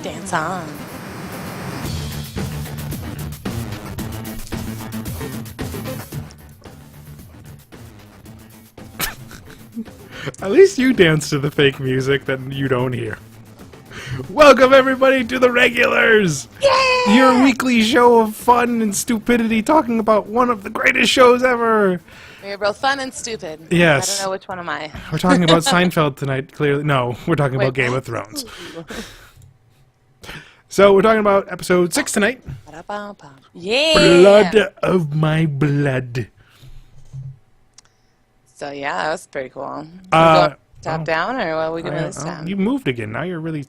Dance on. At least you dance to the fake music that you don't hear. Welcome everybody to the Regulars! Yeah! Your weekly show of fun and stupidity talking about one of the greatest shows ever! We're both fun and stupid. Yes. I don't know which one am I. We're talking about Seinfeld tonight, clearly. No, we're talking about Game of Thrones. So we're talking about episode 6 tonight. Yeah! Blood of my blood. So yeah, that was pretty cool. Uh, Top down, or what are we doing this time? You moved again. Now you're really...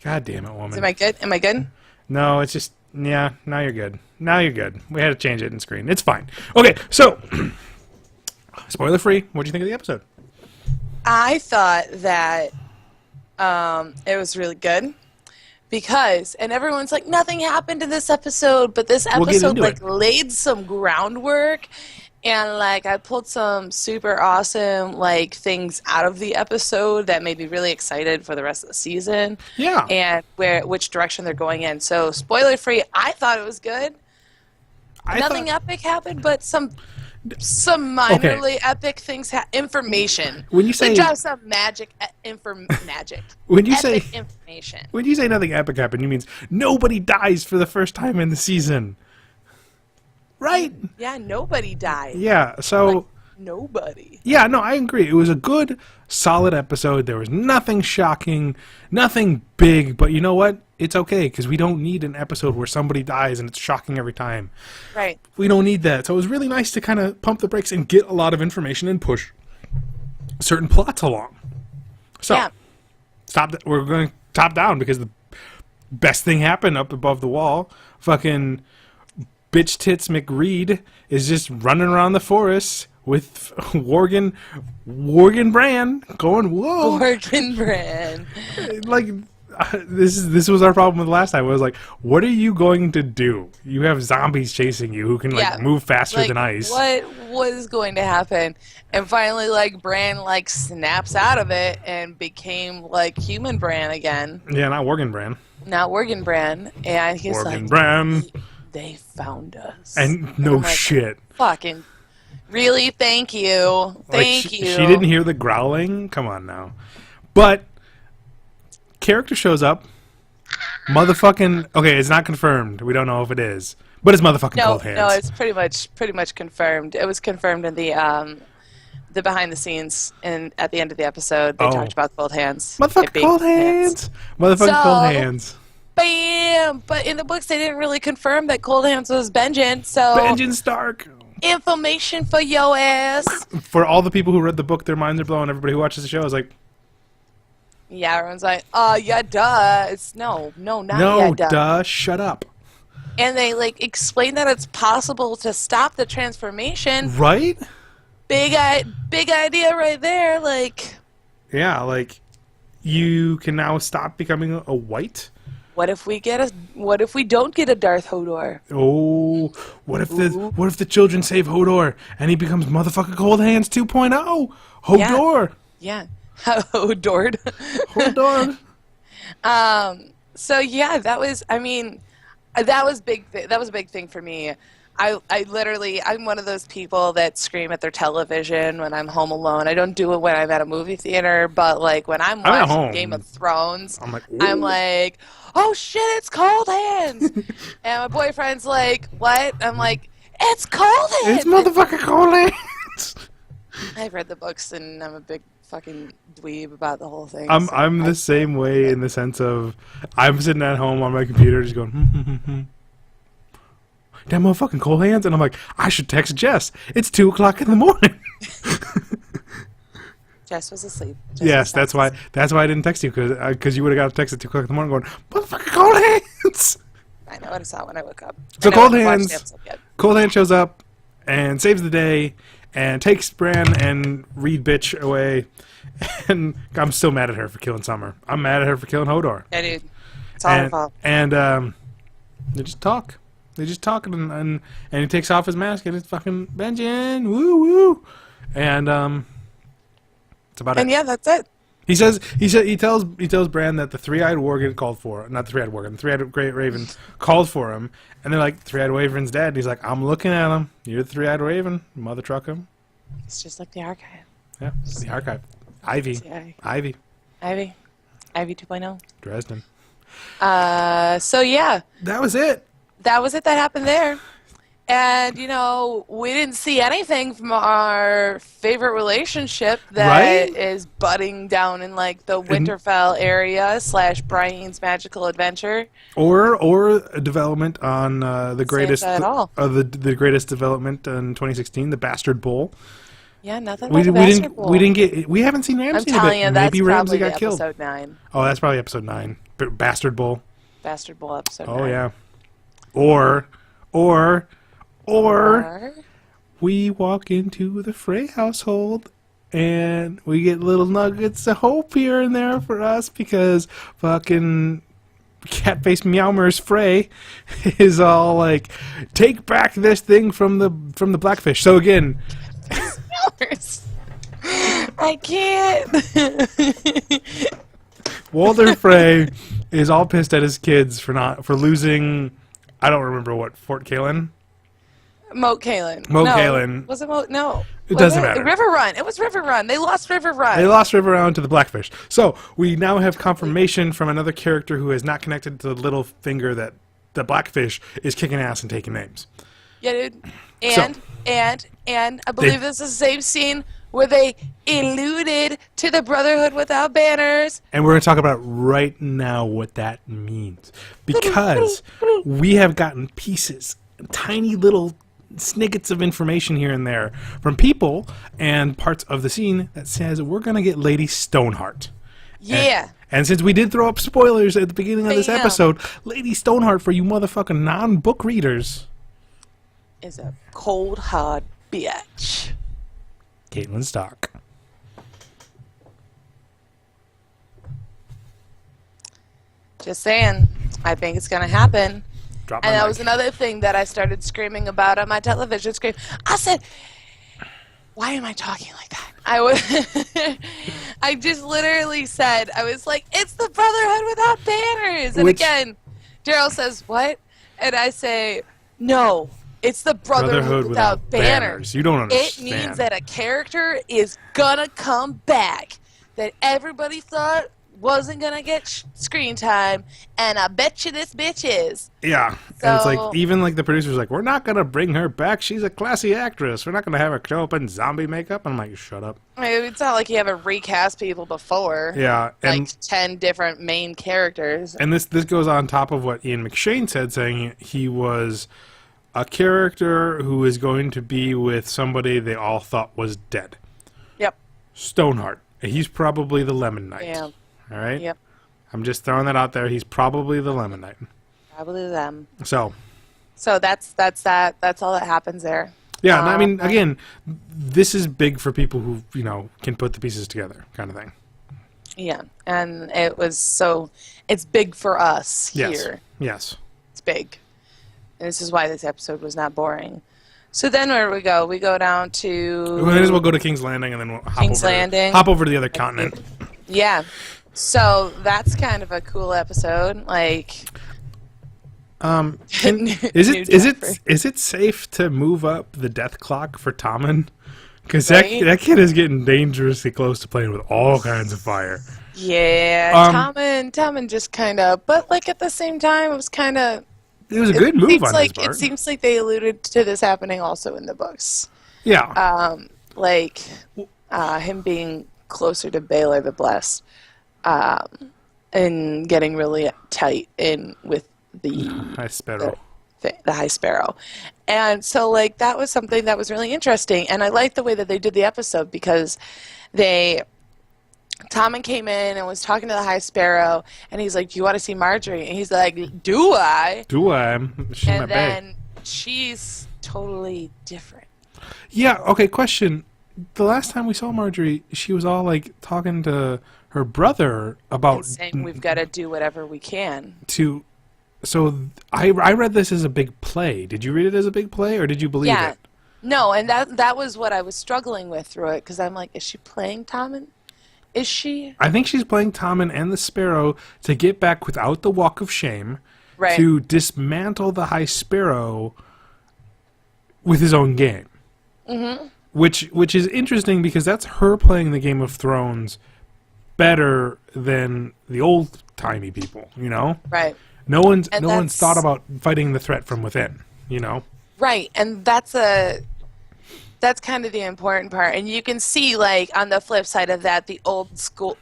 God damn it, woman. Am I good? Am I good? No, it's just... Yeah, now you're good. Now you're good. We had to change it in screen. It's fine. Okay, so... spoiler free. What do you think of the episode? I thought that it was really good. Because, and everyone's like, nothing happened in this episode, but this episode laid some groundwork, and like I pulled some super awesome things out of the episode that made me really excited for the rest of the season. Yeah. And which direction they're going in. So spoiler free, I thought it was good. Nothing epic happened, but some minorly epic things. Information. When you say they dropped some magic. When you epic say information. When you say nothing epic happened, you means nobody dies for the first time in the season, right? Yeah, nobody died. Yeah, so nobody. Yeah, no, I agree. It was a good, solid episode. There was nothing shocking, nothing big. But you know what? It's okay because we don't need an episode where somebody dies and it's shocking every time. Right. We don't need that. So it was really nice to kind of pump the brakes and get a lot of information and push certain plots along. So, yeah. We're going top down because the best thing happened up above the wall. Fucking bitch tits McReed is just running around the forest with Worgen Bran going, whoa. Worgen Bran. This was our problem with last time. It was like, what are you going to do? You have zombies chasing you who can move faster than ice. What was going to happen? And finally, Bran snaps out of it and became human Bran again. Yeah, not Worgen Bran. Not Worgen Bran, and he's Worgen Bran. They found us. And no shit. Fucking really? Thank you. Thank you. She didn't hear the growling. Come on now, but. Character shows up. Motherfucking okay, it's not confirmed. We don't know if it is, but it's motherfucking Cold Hands. No, it's pretty much confirmed. It was confirmed in the behind the scenes and at the end of the episode. They talked about Cold Hands. Motherfucking Cold Hands. Motherfucking Cold Hands. Bam! But in the books, they didn't really confirm that Cold Hands was Benjen. So Benjen Stark. Information for yo ass. For all the people who read the book, their minds are blown. Everybody who watches the show is like. Yeah, everyone's like, yeah, duh. It's not yeah, duh. Duh, shut up. And they, explain that it's possible to stop the transformation. Right? Big idea right there, Yeah, you can now stop becoming a white? What if we don't get a Darth Hodor? Oh, what if the children save Hodor and he becomes motherfucking Cold Hands 2.0? Hodor! Yeah. Hodored. Hodor. So yeah, that was big. That was a big thing for me. I'm one of those people that scream at their television when I'm home alone. I don't do it when I'm at a movie theater, but when I'm watching Game of Thrones, I'm like, oh shit, it's Cold Hands. And my boyfriend's like, what? I'm like, it's Cold Hands. It's motherfucking Cold Hands. I've read the books and I'm a big fucking dweeb about the whole thing. I'm the same way in the sense of I'm sitting at home on my computer just going that motherfucking Cold Hands, and I'm like, I should text Jess. It's 2:00 in the morning. Jess was asleep. Yes, that's why I didn't text you because you would have got a text at 2:00 in the morning going motherfucking Cold Hands. I know, I saw it when I woke up. So Cold Hands shows up and saves the day. And takes Bran and Reed bitch away. And I'm still mad at her for killing Summer. I'm mad at her for killing Hodor. Yeah, dude. It's all her fault. And they just talk. They just talk and he takes off his mask and it's fucking Benjen. Woo woo. And it's about it. And yeah, that's it. He tells Bran that the three-eyed Worgen called for, not the three-eyed Worgen, the three-eyed Great Raven called for him, and they're like, three-eyed Raven's dead. And he's like, I'm looking at him. You're the three-eyed Raven, mother truck him. It's just like the archive. Yeah, the archive. Ivy. Ivy. Ivy 2.0. Dresden. So yeah. That was it. That was it that happened there. And, you know, we didn't see anything from our favorite relationship that is budding down in, like, the Winterfell area / Brian's Magical Adventure. Or a development on the greatest at all. The greatest development in 2016, the Bastard Bowl. Yeah, nothing about the Bastard Bowl. We haven't seen Ramsay. I'm telling you, that's maybe Ramsay probably got killed. episode 9. Oh, that's probably episode 9. Bastard Bowl. Bastard Bowl episode 9. Oh, yeah. Or we walk into the Frey household and we get little nuggets of hope here and there for us because fucking Catface Meowmer's Frey is all like, take back this thing from the Blackfish. So again, I can't. Walder Frey is all pissed at his kids for losing. I don't remember what, Fort Kalen. Moat Kalen. Kalen. Was it Moat? No. It doesn't matter. River Run. It was River Run. They lost River Run. They lost River Run to the Blackfish. So we now have confirmation from another character who is not connected to the little finger that the Blackfish is kicking ass and taking names. Yeah, dude. And I believe this is the same scene where they alluded to the Brotherhood without banners. And we're going to talk about right now what that means. Because we have gotten pieces, tiny little snippets of information here and there from people and parts of the scene that says we're going to get Lady Stoneheart. Yeah. And since we did throw up spoilers at the beginning of this episode, Lady Stoneheart, for you motherfucking non-book readers, is a cold, hard bitch. Caitlin Stark. Just saying. I think it's going to happen. And that was another thing that I started screaming about on my television screen. I said, why am I talking like that? I just literally said, I was like, it's the Brotherhood without banners. And again, Daryl says, what? And I say, no, it's the Brotherhood without banners. You don't It understand. means that a character is gonna come back that everybody thought wasn't gonna get screen time, and I bet you this bitch is. Yeah, so, and it's like, even like the producer's like, we're not gonna bring her back. She's a classy actress. We're not gonna have her show up in zombie makeup. And I'm like, shut up. I mean, it's not like you haven't recast people before. Yeah, and like 10 different main characters. And this goes on top of what Ian McShane said, saying he was a character who is going to be with somebody they all thought was dead. Yep. Stoneheart. He's probably the Lemon Knight. Yeah. All right? Yep. I'm just throwing that out there. He's probably the Lemon Knight. Probably them. So that's that. That's all that happens there. Yeah, and I mean, again, this is big for people who, you know, can put the pieces together, kind of thing. Yeah, and it's big for us here. Yes. It's big. And this is why this episode was not boring. So then where do we go? We go down to... We might as well go to King's Landing and then we'll hop over to the other continent. Yeah. So that's kind of a cool episode. Like... is it safe to move up the death clock for Tommen? Because that kid is getting dangerously close to playing with all kinds of fire. Yeah, Tommen just kind of, but like at the same time, it was kind of. It was a good move on his part. It seems like they alluded to this happening also in the books. Yeah. Him being closer to Baelor the Blessed, and getting really tight in with the High Sparrow. The High Sparrow. And so, like, that was something that was really interesting. And I liked the way that they did the episode because Tommen came in and was talking to the High Sparrow, and he's like, do you want to see Marjorie? And he's like, do I? Do I? And then she's totally different. Yeah, okay, question. The last time we saw Marjorie, she was all, like, talking to her brother about... And saying we've got to do whatever we can. So I read this as a big play. Did you read it as a big play, or did you believe it? No, and that was what I was struggling with through it, because I'm like, is she playing Tommen? Is she? I think she's playing Tommen and the Sparrow to get back without the Walk of Shame, Right. to dismantle the High Sparrow with his own game. Mm-hmm. Which is interesting because that's her playing the Game of Thrones better than the old-timey people, you know? Right. No one's that's thought about fighting the threat from within, you know? Right, and that's kind of the important part. And you can see, like, on the flip side of that, the old school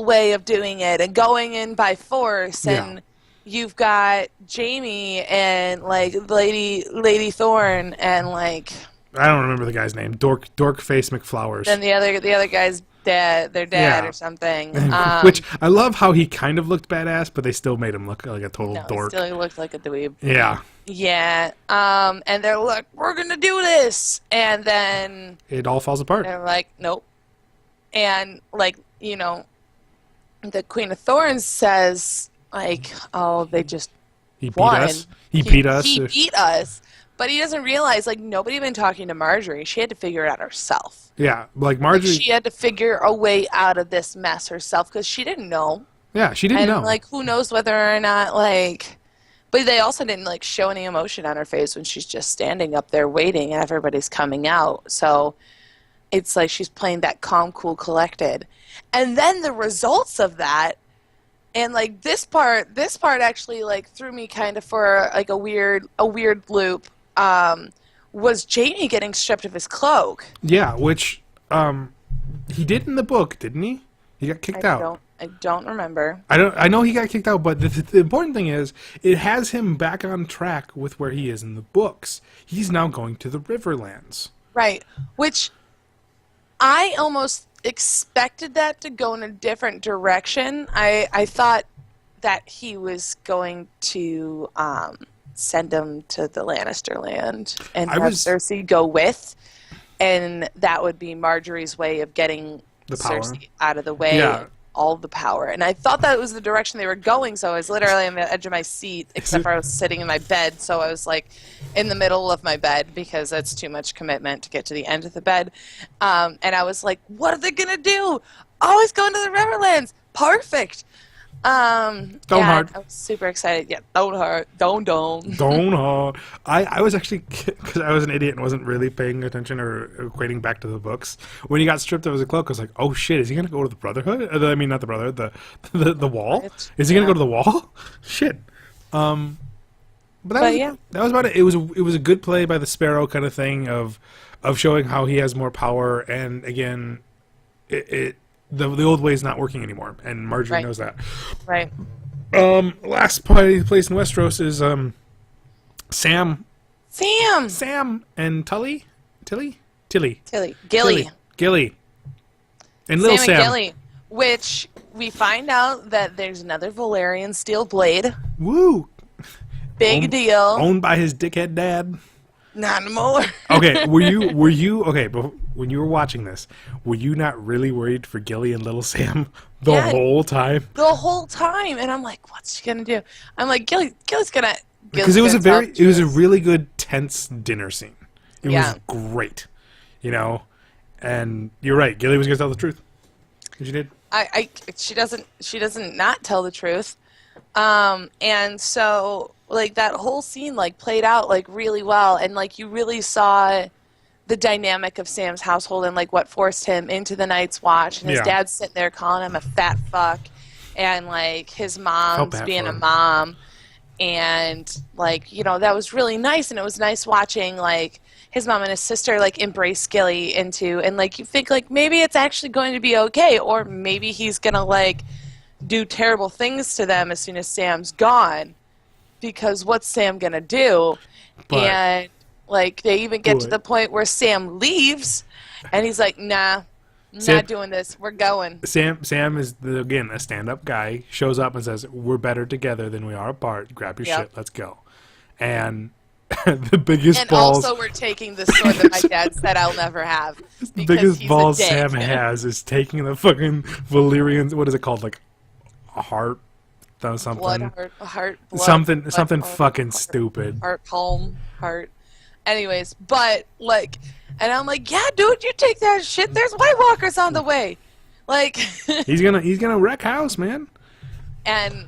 way of doing it and going in by force. And you've got Jamie and, like, Lady Thorne and, like, I don't remember the guy's name. Dorkface McFlowers. then the other guy's dad, their dad or something. Which I love how he kind of looked badass, but they still made him look like a total dork. Still looked like a dweeb. Yeah. Yeah. And they're like, we're gonna do this, and then It all falls apart. they're like, nope. And, like, you know, the Queen of Thorns says, like, oh, they just He beat won. us. He beat us. He beat us. But he doesn't realize, like, nobody had been talking to Marjorie. She had to figure it out herself. Yeah, like Marjorie. She had to figure a way out of this mess herself because she didn't know. Yeah, she didn't And, know. like, who knows whether or not, like... But they also didn't, like, show any emotion on her face when she's just standing up there waiting and everybody's coming out. So it's like she's playing that calm, cool, collected. And then the results of that, and, like, this part actually, like, threw me kind of for, like, a weird loop, was Jamie getting stripped of his cloak. Yeah, which he did in the book, didn't he? He got kicked out. I don't remember. I know he got kicked out, but the important thing is it has him back on track with where he is in the books. He's now going to the Riverlands. Right. Which I almost expected that to go in a different direction. I thought that he was going to send him to the Lannister land and have Cersei go with, and that would be Marjorie's way of getting The power. Cersei out of the way. Yeah. All the power. And I thought that was the direction they were going, so I was literally on the edge of my seat, except for I was sitting in my bed, so I was, like, in the middle of my bed because that's too much commitment to get to the end of the bed. And I was like, what are they going to do? Oh, he's going to the Riverlands. Perfect. Don't hard. I was super excited. Yeah, don't hurt. Don't. Don't hard. I was actually, because I was an idiot and wasn't really paying attention or equating back to the books. When he got stripped of his cloak, I was like, oh shit, is he going to go to the Brotherhood? I mean, not the Brotherhood, the Wall? Is he going to go to the Wall? Shit. But that was about it. It was a good play by the Sparrow kind of thing of showing how he has more power, and again, the old way is not working anymore, and Marjorie knows that. Right. Last place in Westeros is Sam and Tilly, Gilly, and Little Sam. And Gilly, which we find out that there's another Valyrian steel blade. Woo! Big deal. Owned by his dickhead dad. Not anymore. Okay, were you okay? But when you were watching this, were you not really worried for Gilly and Little Sam the whole time? The whole time, and I'm like, what's she gonna do? I'm like, Gilly's gonna. Because it was a really good tense dinner scene. It was great, you know. And you're right, Gilly was gonna tell the truth. And she did. She doesn't not tell the truth, and so. Like, that whole scene, like, played out, like, really well. And, like, you really saw the dynamic of Sam's household and, like, what forced him into the Night's Watch. And his dad's sitting there calling him a fat fuck. And, like, his mom's being a mom. And, like, you know, that was really nice. And it was nice watching, like, his mom and his sister, like, embrace Gilly into. And, like, you think, like, maybe it's actually going to be okay. Or maybe he's going to, like, do terrible things to them as soon as Sam's gone. Because what's Sam gonna do? And, like, they even get to the point where Sam leaves, and he's like, "Nah, not doing this. We're going." Sam is again a stand-up guy. Shows up and says, "We're better together than we are apart. Grab your shit, let's go." And the biggest balls. And also, we're taking the sword that my dad said I'll never have. The biggest balls Sam has is taking the fucking Valyrian. What is it called? Like a heart. Something fucking stupid. Heart. Anyways, but, like, and I'm like, yeah, dude, you take that shit. There's White Walkers on the way. Like, he's gonna wreck house, man. and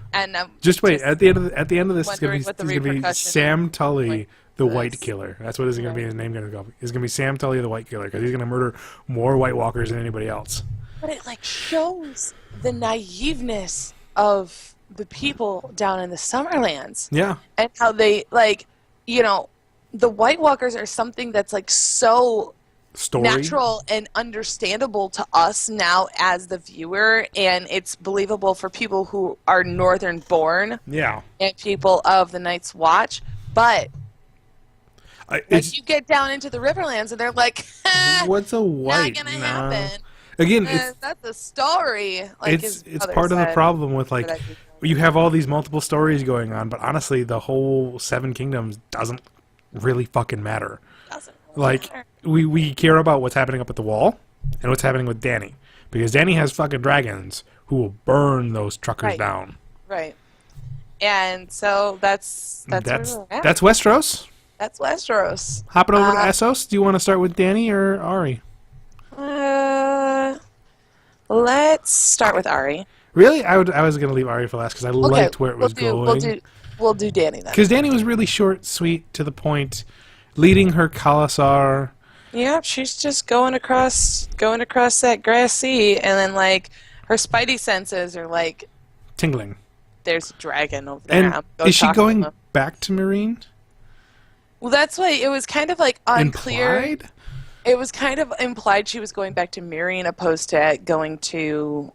Just wait. At the end of this, wondering he's what the gonna be repercussions Sam Tully, the for White this. Killer. That's what is gonna be Right. his name. Gonna go. He's gonna be Sam Tully, the White Killer, because he's gonna murder more White Walkers than anybody else. But it like shows the naiveness of the people down in the Summerlands Yeah. and how they like, you know, the White Walkers are something that's like so Story. natural and understandable to us now as the viewer, and it's believable for people who are northern born Yeah. and people of the Night's Watch. But like It's you get down into the Riverlands and they're like, what's a not white? gonna Nah. happen. Again, it's That's a story. Like his it's brother part of the said. problem with like But I- you have all these multiple stories going on, but honestly, the whole Seven Kingdoms doesn't really fucking matter. doesn't really Like matter. we care about what's happening up at the wall and what's happening with Danny, because Danny has fucking dragons who will burn those truckers Right. down. Right. And so that's where That's we're at. that's Westeros. That's Westeros. Hopping over to Essos. Do you want to start with Danny or Ari? Uh, let's start with Ari. Really, I was gonna leave Ari for last because I liked where it was going. We'll do Danny then. Because Danny was really short, sweet, to the point, leading her Khalasar. Yep, she's just going across that grass sea, and then like her spidey senses are like, Tingling. there's a dragon over there. And I'm go is she talk to going him. back to Marine? Well, that's why it was kind of like unclear. Implied? It was kind of implied she was going back to Miriam opposed to going to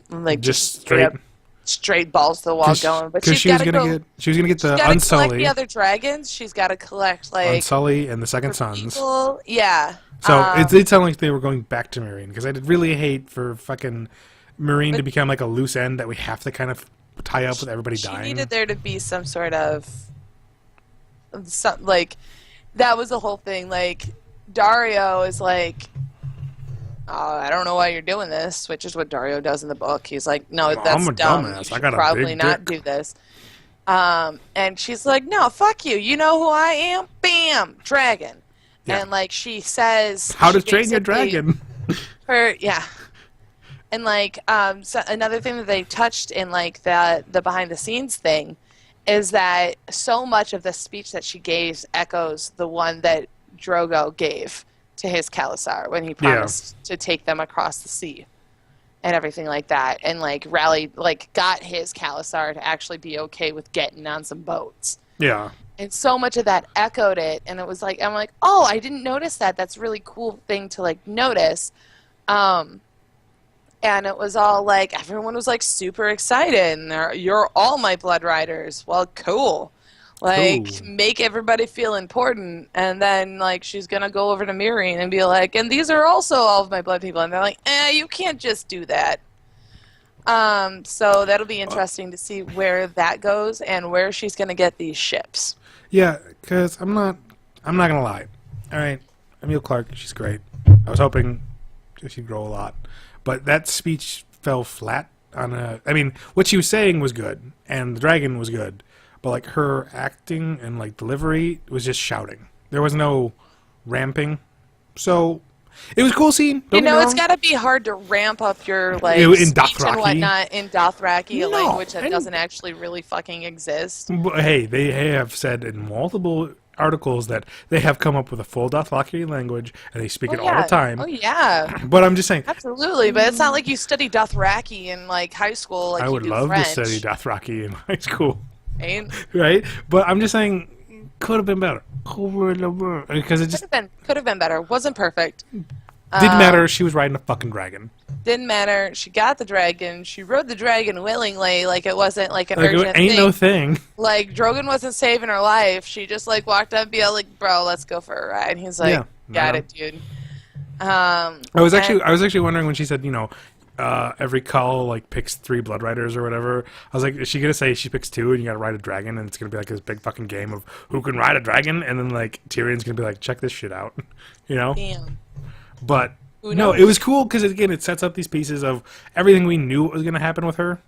like Just straight balls to the wall going. But she's she got was to gonna go. get she was gonna get the She's got to collect Unsully, the other dragons. She's got to collect like Unsully, and the Second her Sons. people. Yeah. So it did sound like they were going back to Marine because I did really hate for fucking Marine to become like a loose end that we have to kind of tie up with everybody she dying. needed there to be some sort of like that was the whole thing. Like Dario is like, oh, I don't know why you're doing this, which is what Dario does in the book. He's like, no, Well, that's I'm a dumb. dumbass. You I should got a probably big not dick." do this. And she's like, no, fuck you. You know who I am? Bam, dragon. Yeah. And like she says, How she to train your basically- dragon? yeah. And like so another thing that they touched in like the behind the scenes thing is that so much of the speech that she gave echoes the one that Drogo gave to his Khalasar when he promised to take them across the sea and everything like that, and like rallied, like got his Khalasar to actually be okay with getting on some boats. Yeah. And so much of that echoed it, and it was like, I'm like, oh, I didn't notice that. That's a really cool thing to like notice. And it was all like, everyone was like super excited, and you're all my blood riders. Well, cool. Like, Cool. make everybody feel important. And then, like, she's going to go over to Miriam and be like, and these are also all of my blood people. And they're like, you can't just do that. So that'll be interesting to see where that goes and where she's going to get these ships. Yeah, because I'm not gonna lie. All right, Emilia Clarke, she's great. I was hoping she'd grow a lot, but that speech fell flat on a. I mean, what she was saying was good, and the dragon was good, but like her acting and like delivery was just shouting. There was no ramping, so it was a cool scene. Don't You know, get me it's wrong. got to be hard to ramp up your like In speech Dothraki. and whatnot in Dothraki, a No, language that and- doesn't actually really fucking exist. But, hey, they have said in multiple articles that they have come up with a full Dothraki language and they speak it all the time. Oh yeah, But I'm just saying, absolutely. But it's not like you study Dothraki in like high school. Like I you would do love French, to study Dothraki in high school, right? right? But I'm just saying, could have been better. Because it just Could have been better. Wasn't perfect. didn't matter. She was riding a fucking dragon. Didn't matter. She got the dragon. She rode the dragon willingly. Like it wasn't like an Like, urgent it ain't thing. no thing. Like Drogon wasn't saving her life. She just like walked up and be all like, "Bro, let's go for a ride." And he's like, Yeah, "Got no. it, dude." I was actually wondering when she said, every call like picks 3 blood riders or whatever. I was like, is she gonna say she picks 2 and you gotta ride a dragon and it's gonna be like this big fucking game of who can ride a dragon, and then like Tyrion's gonna be like, check this shit out, Damn. But Who no, knows? it was cool because again, it sets up these pieces of everything we knew was gonna happen with her,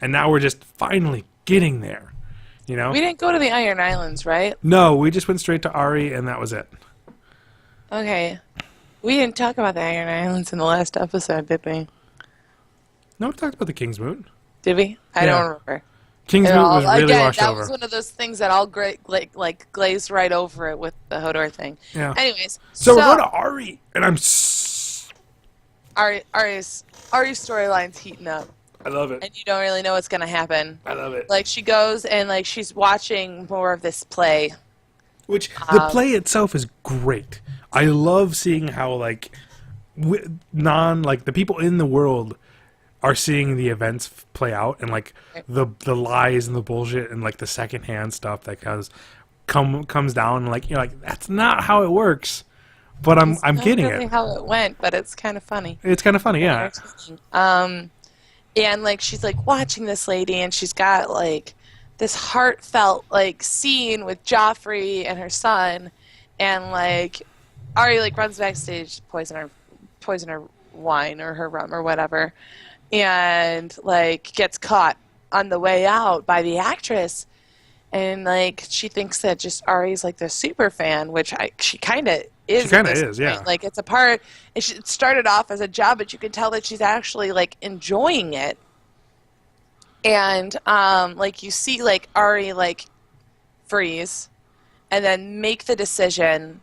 and now we're just finally getting there. We didn't go to the Iron Islands, right? No, we just went straight to Ari and that was it. Okay. We didn't talk about the Iron Islands in the last episode, did we? No, we talked about the King's Moot. Did we? I Yeah. don't remember. King's Moot was really Again, washed that over. was one of those things that all glazed right over it with the Hodor thing. Yeah. Anyways, So we're going to Ari, and Ari's storyline's heating up, I love it. and you don't really know what's gonna happen. I love it. Like she goes and like she's watching more of this play. Which the play itself is great. I love seeing how like the people in the world are seeing the events play out, and like the lies and the bullshit and like the secondhand stuff that comes down, and like you're like, that's not how it works, but I'm getting Really it. how it went, but it's kind of funny. It's kind of funny, yeah. And like she's like watching this lady, and she's got like this heartfelt like scene with Joffrey and her son, and like Ari like runs backstage to poison her wine or her rum or whatever, and like gets caught on the way out by the actress, and like she thinks that just Ari's like the super fan, which she kind of is. She kind of is, yeah. Like it's a part. It started off as a job, but you can tell that she's actually like enjoying it. And like you see like Ari like freeze, and then make the decision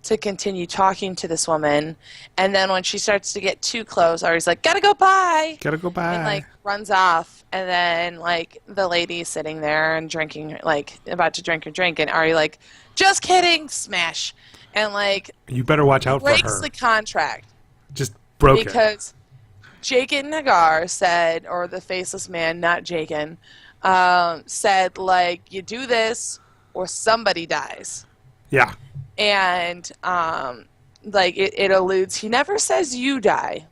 to continue talking to this woman, and then when she starts to get too close, Ari's like, "Gotta go, bye." Gotta go by. And like runs off, and then like the lady's sitting there and drinking, like about to drink her drink, and Ari like, "Just kidding," smash, and like You better watch out for breaks her. the contract Just broke it. because Jakin Nagar said, or the faceless man, not Jakin, said like, "You do this or somebody dies." Yeah. And like it alludes, he never says you die.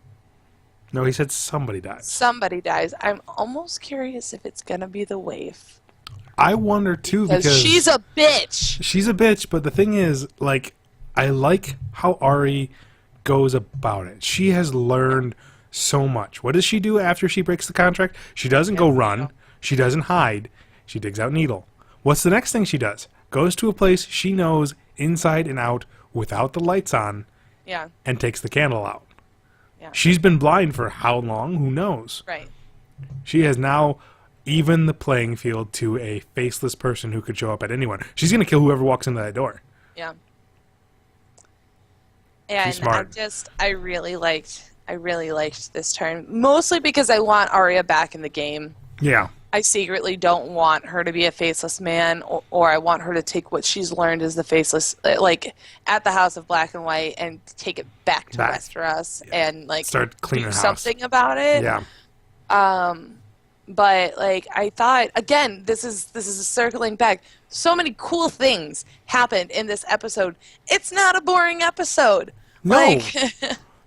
No, he said somebody dies. Somebody dies. I'm almost curious if it's gonna be the waif. I wonder too because she's a bitch. She's a bitch, but the thing is, like, I like how Ari goes about it. She has learned so much. What does she do after she breaks the contract? She doesn't go run. She doesn't hide. She digs out Needle. What's the next thing she does? Goes to a place she knows inside and out without the lights on. Yeah. And takes the candle out. Yeah. She's been blind for how long? Who knows? Right. She has now even the playing field to a faceless person who could show up at anyone. She's going to kill whoever walks into that door. Yeah. And smart. I really liked this turn, mostly because I want Arya back in the game. Yeah. I secretly don't want her to be a faceless man, or I want her to take what she's learned as the faceless, like at the House of Black and White, and take it back to Westeros and like start cleaning do house. something about it. Yeah. But like I thought, again, this is a circling back. So many cool things happened in this episode. It's not a boring episode. No. Like,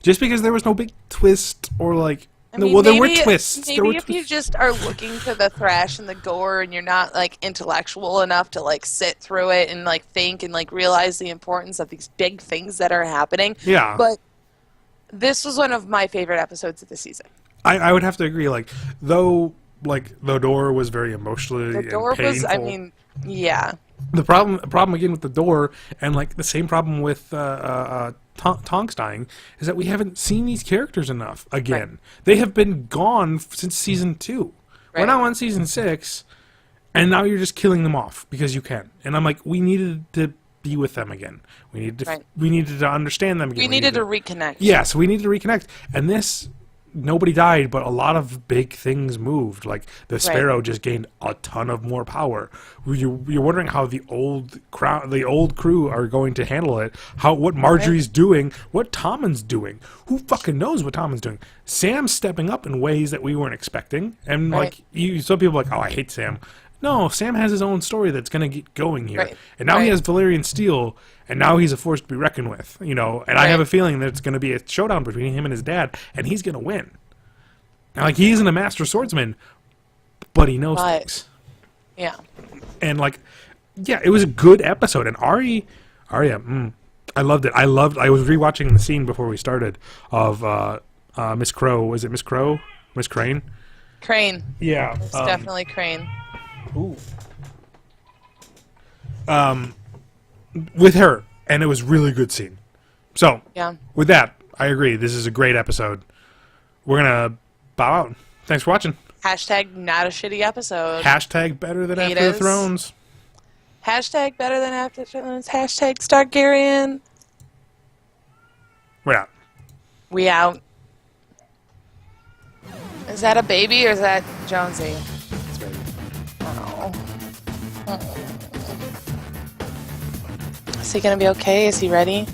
Just because there was no big twist or like I mean, well, there were twists. Maybe if you just are looking for the thrash and the gore, and you're not like intellectual enough to like sit through it and like think and like realize the importance of these big things that are happening. Yeah. But this was one of my favorite episodes of the season. I would have to agree. Like though, like the door was very emotionally The door and painful. was, I mean, yeah. The problem again with the door, and like the same problem with Tonks dying, is that we haven't seen these characters enough again. Right. They have been gone since season 2. Right. We're now on season 6, and now you're just killing them off because you can. And I'm like, we needed to be with them again. We needed to we needed to understand them again. We needed to reconnect. Yes, we needed to reconnect. And this, nobody died, but a lot of big things moved. Like the Sparrow just gained a ton of more power. You're wondering how the old crew are going to handle it. What Marjorie's doing, what Tommen's doing. Who fucking knows what Tommen's doing? Sam's stepping up in ways that we weren't expecting. And like some people are like, oh, I hate Sam. No, Sam has his own story that's going to get going here. Right. And now he has Valyrian steel, and now he's a force to be reckoned with, you know. And I have a feeling that it's going to be a showdown between him and his dad, and he's going to win. Now, like, he isn't a master swordsman, but he knows things. Yeah. And, like, yeah, it was a good episode. And Arya, I loved it. I was rewatching the scene before we started of Miss Crow. Was it Miss Crow? Miss Crane? Crane. Yeah. It's definitely Crane. Ooh. With her, and it was really good scene. So, with that, I agree. This is a great episode. We're gonna bow out. Thanks for watching. Hashtag not a shitty episode. Hashtag better than After the Thrones. Hashtag better than After the Thrones. Hashtag Stargarian. We're out. We out. Is that a baby or is that Jonesy? It's baby. Oh. Is he gonna be okay? Is he ready?